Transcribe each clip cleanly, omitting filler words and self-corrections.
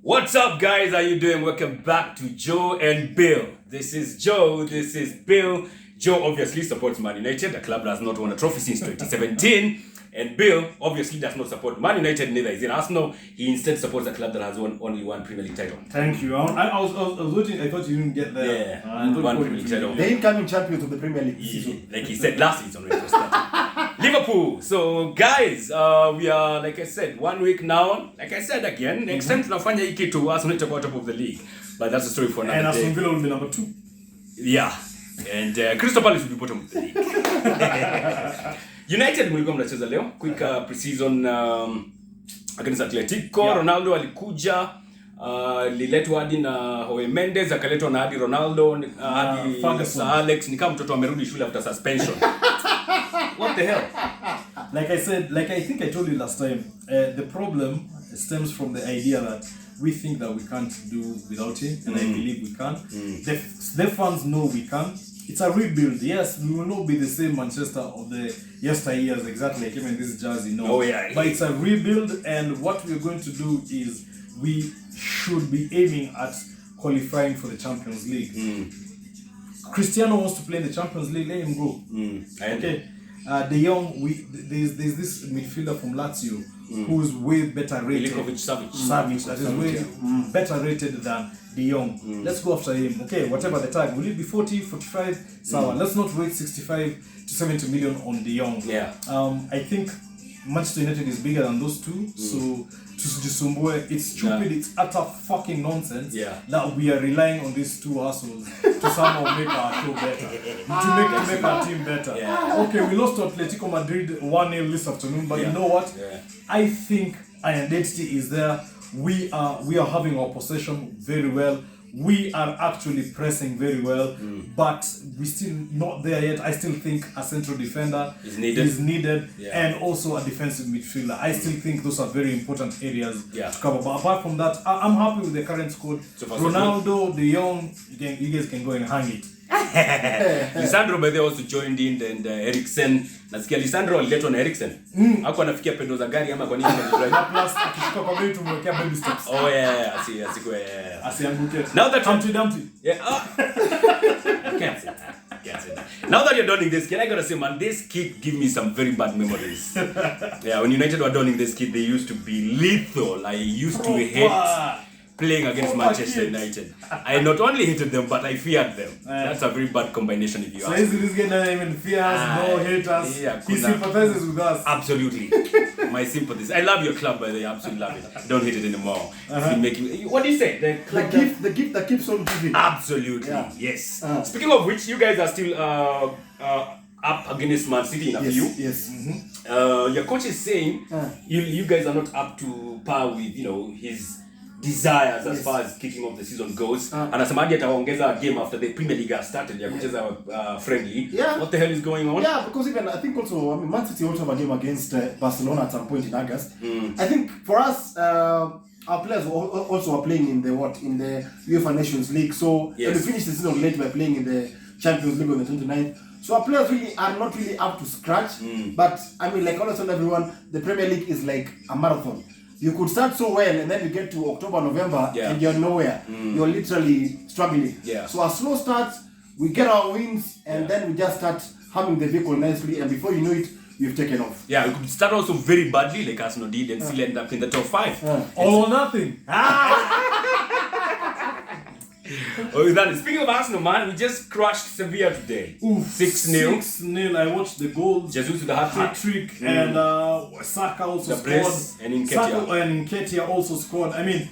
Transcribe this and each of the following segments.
What's up, guys? How you doing? Welcome back to Joe and Bill. This is Joe. This is Bill. Joe obviously supports Man United, a club that has not won a trophy since 2017. And Bill obviously does not support Man United, neither is in Arsenal. He instead supports a club that has won only one Premier League title. Thank you. I was waiting. I thought you didn't get there. Yeah, one Premier League title. The incoming champions of the Premier League season. Like he said last season when it was started. Liverpool. So guys, we are, like I said, 1 week now. Like I said again, next time tunafanya hii kitu Arsenal itakuwa top of the league. But that's a story for another day. And Aston Villa will be number 2. Yeah. And Crystal Palace will be bottom of the league. United mlikuwa mnacheza leo quick pre-season against Atletico. Yeah. Ronaldo alikuja liletwa hadi na Howe Mendes, akaletwa na hadi Ronaldo hadi Sir Alex, ni kama mtoto amerudi shule after suspension. What the hell? Like I said, like I think I told you last time, the problem stems from the idea that we think that we can't do without him, and I believe we can. The fans know we can. It's a rebuild. Yes, we will not be the same Manchester of the yesteryears, exactly like even this jersey. No. Oh yeah. But it's a rebuild, and what we're going to do is we should be aiming at qualifying for the Champions League. Cristiano wants to play in the Champions League. Let him go. Okay. De Jong, there's this midfielder from Lazio who's way better rated. Savic, that is way better rated than De Jong. Let's go after him. Okay, whatever the tag. Will it be 40, 45? Sawa. Let's not wait 65 to 70 million on De Jong. Yeah. I think Manchester United is bigger than those two. So to it's stupid, it's utter fucking nonsense that we are relying on these two assholes to somehow make our show better, to make our team better. Okay, we lost to Atletico Madrid 1-0 this afternoon, but you know what? I think our identity is there. We are having our possession very well. We are actually pressing very well, but we're still not there yet. I still think a central defender is needed and also a defensive midfielder. I still think those are very important areas to cover. But apart from that, I'm happy with the current squad. Ronaldo, De Jong, you guys can go and hang it. Lisandro by the also joined in, and Eriksen. Nasikia Lisandro aliletwa na Eriksen. Hapo anafikia pendo za gari ama kwa nini anadrive plus akishuka kwa gari tumwekea baby steps. Oh yeah, asianguke. Now that Humpty Dumpty. Yeah. Can't say that. Now that you're donning this kid, I gotta say, man, this kid give me some very bad memories. Yeah, when United were donning this kid, they used to be lethal. I used to hate playing against Manchester United. I not only hated them, but I feared them. That's a very bad combination if you ask me. So this guy doesn't even fear us, no hate us. Yeah, he sympathizes with us. Absolutely. My sympathies. I love your club, by the way. I absolutely love it. Don't hate it anymore. What do you say? The gift that keeps on giving. Absolutely. Yes. Speaking of which, you guys are still up against Man City in a few. Yes. Your coach is saying you guys are not up to par with his desires as far as kicking off the season goes. Anasema hadi ataongeza game after the Premier League has started ya kucheza friendly. What the hell is going on? Yeah, because even I think also Man City also have a game against Barcelona at some point in August. I think for us our players also are playing in the UEFA Nations League. So we finished the season late by playing in the Champions League on the 29th. So our players really are not really up to scratch. But I mean, like honestly everyone, the Premier League is like a marathon. You could start so well and then you get to October, November and you're nowhere. You're literally struggling. So a slow start, we get our wins and then we just start humming the vehicle nicely, and before you know it, you've taken off. Yeah, we could start also very badly like Arsenal did and still end up in the top 5. All or nothing. Speaking of Arsenal, man, we just crushed Sevilla today. 6-0. 6-0. I watched the goals. Jesus with the hat-trick. And Saka also scored. And Saka and Nketiah also scored. I mean,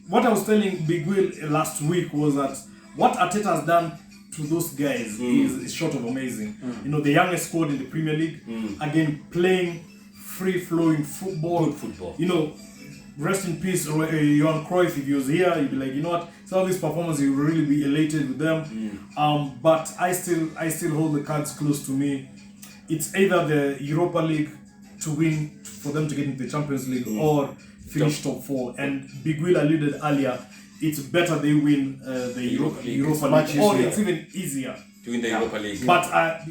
what I was telling Big Will last week was that what Arteta has done to those guys is short of amazing. The youngest squad in the Premier League, again, playing free-flowing football. Good football. Rest in peace, Johan Cruyff. If he was here, you'd be like, you know what? Some of these performances, you would really be elated with them. But I still hold the cards close to me. It's either the Europa League to win for them to get into the Champions League or finish top 4. And Big Will alluded earlier, it's better they win the Europa League, or it's even easier to win the Europa League. But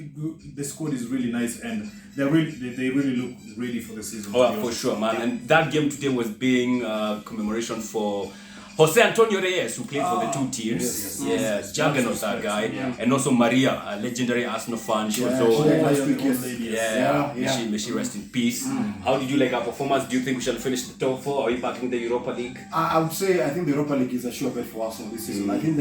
the squad is really nice, and they really look ready for the season. Oh, for sure, man. And that game today was being commemoration for Jose Antonio Reyes, who played for the two teams. Yes. Juggernaut, that guy. And also Maria, a legendary Arsenal fan. She was May she rest in peace. How did you like our performance? Do you think we shall finish the top 4? Are you backing the Europa League? I would say I think the Europa League is a sure bet for Arsenal this season. I think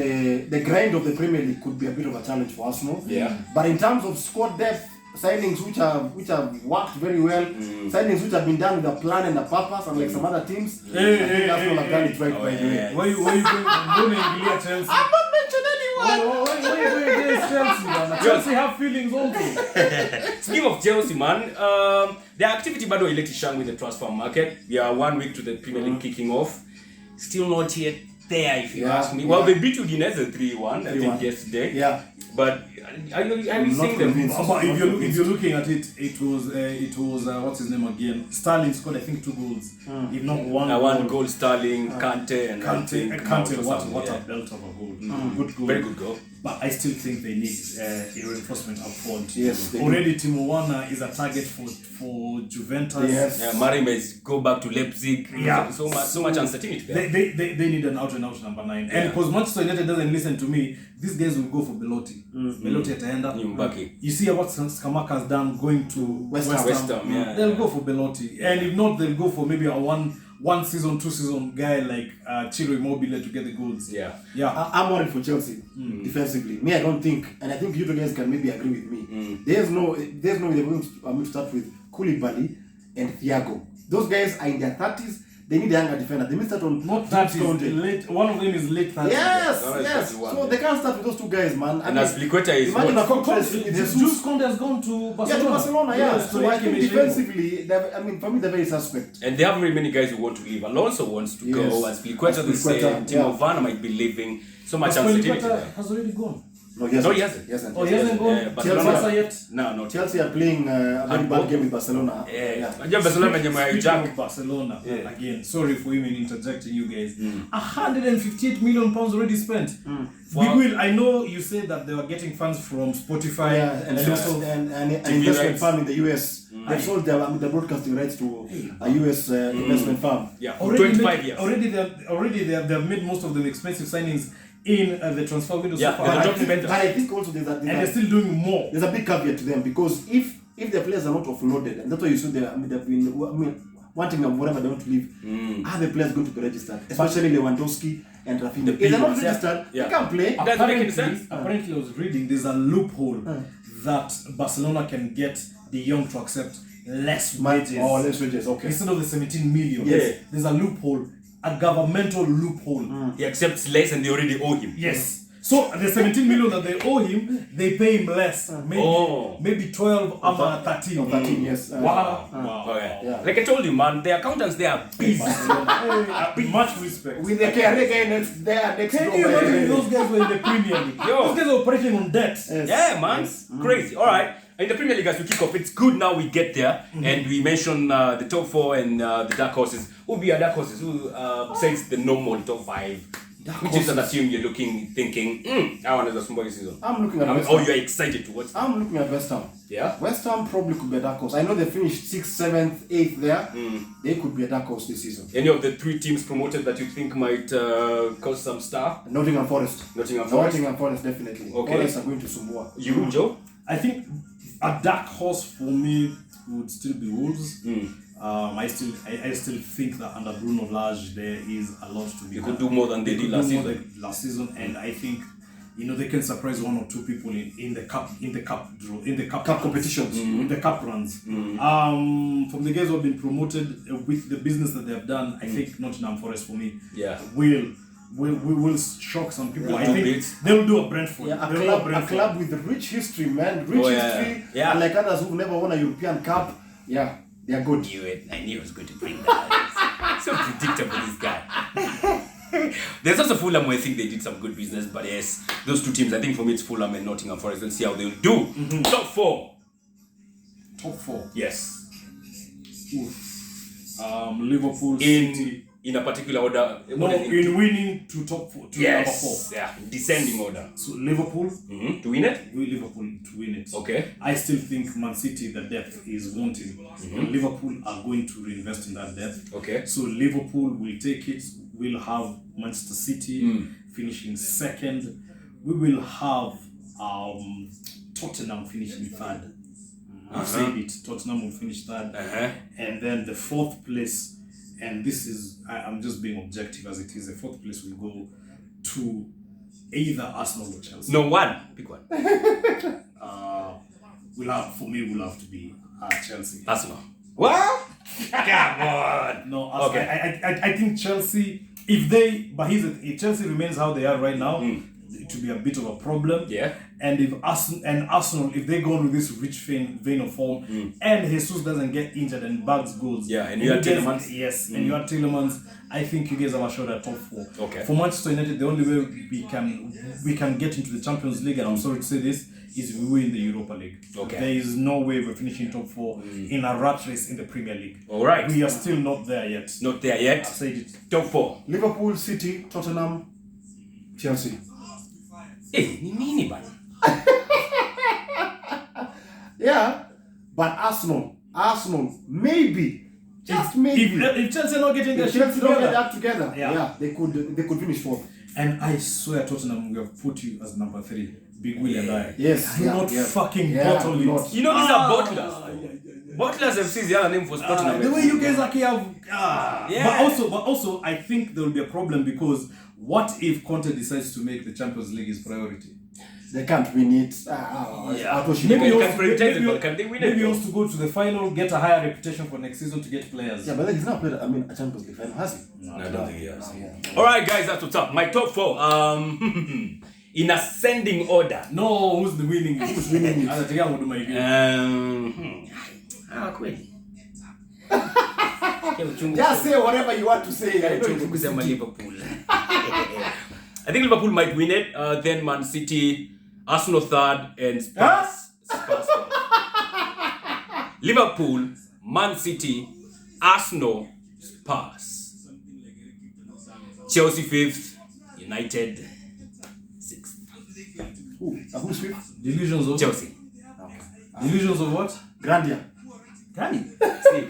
the grind of the Premier League could be a bit of a challenge for Arsenal. Yeah. But in terms of squad depth, signings which have worked very well, signings which have been done with a plan and a purpose, unlike some other teams. Arsenal have done it right by the way. Why you going to Chelsea? I'm not mentioned anyone. Why you going against Chelsea, man? Chelsea have feelings also. Speaking of Chelsea, man, the activity by the way shang with the transfer market. We are 1 week to the Premier League kicking off. Still not yet there, if you ask me. Well, they beat Udinese 3-1, I think, yesterday. Yeah. But are you seeing them? But if you're looking at it, it was what's his name again? Sterling scored I think 2 goals, if not one goal. Sterling, Kante, and Kante, what a belt of a goal! Good goal, very good goal. But I still think they need a reinforcement up front. Yes, already Timo Werner is a target for Juventus. Yes. Yeah, Mari may go back to Leipzig. Yeah. So much uncertainty there. They need an out-and-out number 9. And because Manchester United doesn't listen to me, these guys will go for Belotti. Belotti at the end. You see what Skamaka has done going to West Ham. They'll go for Belotti. And if not, they'll go for maybe a one season, 2 season guy like Ciro Immobile to get the goals. I'm worried for Chelsea defensively. Me, I don't think, and I think you guys can maybe agree with me. There's no way they're going to start with Koulibaly and Thiago. Those guys are in their 30s. They need a younger defender. They may start on not 30s. Late. One of them is late 30s. Yes. So they can't start with those 2 guys, man. And as Liqueta is imagine what? Jesus Conde has gone to Barcelona. Yeah, to Barcelona. So I think defensively, for me, they're very suspect. And they have very many guys who want to leave. Alonso wants to go. As Liqueta the same. Timo Werner might be leaving. So much uncertainty there. Has already gone. No, he hasn't. Oh, he hasn't gone. Barcelona yet. No. Chelsea are playing a very bad game with Barcelona. Speaking of Barcelona, again, sorry for even interjecting you guys. 158 million pounds already spent. Big Will, I know you said that they were getting funds from Spotify and also an investment firm in the US. They sold the broadcasting rights to a US investment firm. Yeah, for 25 years. Already they have made most of the expensive signings in the transfer window so far. But I think also they're still doing more. There's a big caveat to them because if the players are not offloaded, and that's why you saw they've been wanting them whatever they want to leave, are the players going to be registered? Especially Lewandowski and Rafinha. If they're not registered, they can't play. Apparently, I was reading there's a loophole that Barcelona can get the young to accept less wages. Oh, less wages, okay. Instead of the 17 million. Yes. There's a loophole. A governmental loophole. He accepts less and they already owe him. Yes. So the 17 million that they owe him, they pay him less. Maybe 12 or 13. Or 13, yes. Wow. Yeah. Like I told you, man, the accountants they are busy. Much respect. With the KRA guy next door. Can you imagine those guys were in the Premier League? Those guys are operating on debt. Yes. Yeah, man. Crazy. All right. In the Premier League, as we kick off, it's good now we get there and we mention the top 4 and the Darkhorses. Who be our Darkhorses? Who says the normal top 5? Which is an assume you're thinking, I want to small season. I'm looking at West Ham. Oh, you're excited to watch. I'm looking at West Ham. Yeah? West Ham probably could be a dark horse. I know they finished 6th, 7th, 8th there. They could be a dark horse this season. Any of the 3 teams promoted that you think might cause some star? Nottingham Forest. Nottingham Forest, definitely. Okay. Forest are going to Sumbua. You, Joe? I think a dark horse for me would still be Wolves. I still think that under Bruno Lage there is a lot to be done. Could do more than they did last season. And I think they can surprise 1 or 2 people in the cup competitions, in the cup runs. From the guys who have been promoted with the business that they have done, I think Nottingham Forest for me will shock some people. I think they will do a Brentford. A club with rich history, man. History. Yeah. Like others who've never won a European Cup. Yeah, they are good. I knew I was going to bring that. So predictable, this guy. There's also Fulham where I think they did some good business, but yes, those 2 teams, I think for me it's Fulham and Nottingham Forest. Let's see how they'll do. Top 4. Top 4. Yes. Liverpool, City. in a particular order. No, in winning to top 4, to number 4. Yeah, descending order. So Liverpool To win it? Liverpool to win it. Okay. I still think Man City, the depth is wanting. Liverpool are going to reinvest in that depth. Okay. So Liverpool will take it. We'll have Manchester City finishing second. We will have Tottenham finishing third. I've said it. Tottenham will finish third. And then the fourth place, and this is, I'm just being objective as it is, the fourth place will go to either Arsenal or Chelsea. No, one. Pick one. We'll have to be Chelsea. Arsenal. What? Come on. No, okay. I think Chelsea, if Chelsea remains how they are right now, it will be a bit of a problem. Yeah. And if Arsenal, if they go on with this rich vein of form, and Jesus doesn't get injured and bags goals, and you have Tielemans. Yes, and you have Tielemans, I think you guys have a shot at top 4. Okay. For Manchester United, the only way we can get into the Champions League, and I'm sorry to say this, is we win the Europa League. Okay. There is no way we're finishing top 4 in a rat race in the Premier League. All right. We are still not there yet. Not there yet. I said it. Top 4. Liverpool, City, Tottenham, Chelsea. Hey, ni nini bana? Yeah, but Arsenal, maybe, just maybe. If Chelsea are not getting their If shit Chelsea don't get together, that together, yeah, they could finish 4th. and I swear Tottenham will have put you as number 3. Big Will and I. Yes, Do not fucking Yeah, bottle do it. not. You know these are bottlers. Bottlers FC is the other name for Tottenham. The way you guys actually have, Yeah. but also, I think there will be a problem because what if Conte decides to make the Champions League his priority? They can't win it. Maybe you can pretend it, but can they win it? Maybe he wants to go to the final, get a higher reputation for next season to get players. Yeah, but he's not played. A Champions League final, has he? No, I don't think he has. Yeah. All right, guys, that's what's up. My top 4. In ascending order. No, who's the winning? Who's winning it? Kweli. Just say whatever you want to say. I know you Kusema Liverpool. I think Liverpool might win it. Then Man City, Arsenal third, and Spurs. Spurs third. Liverpool, Man City, Arsenal, Spurs. Chelsea 5th, United 6th. Who's fifth? Delusions of Chelsea. Delusions of what? Grandia. Granny. See.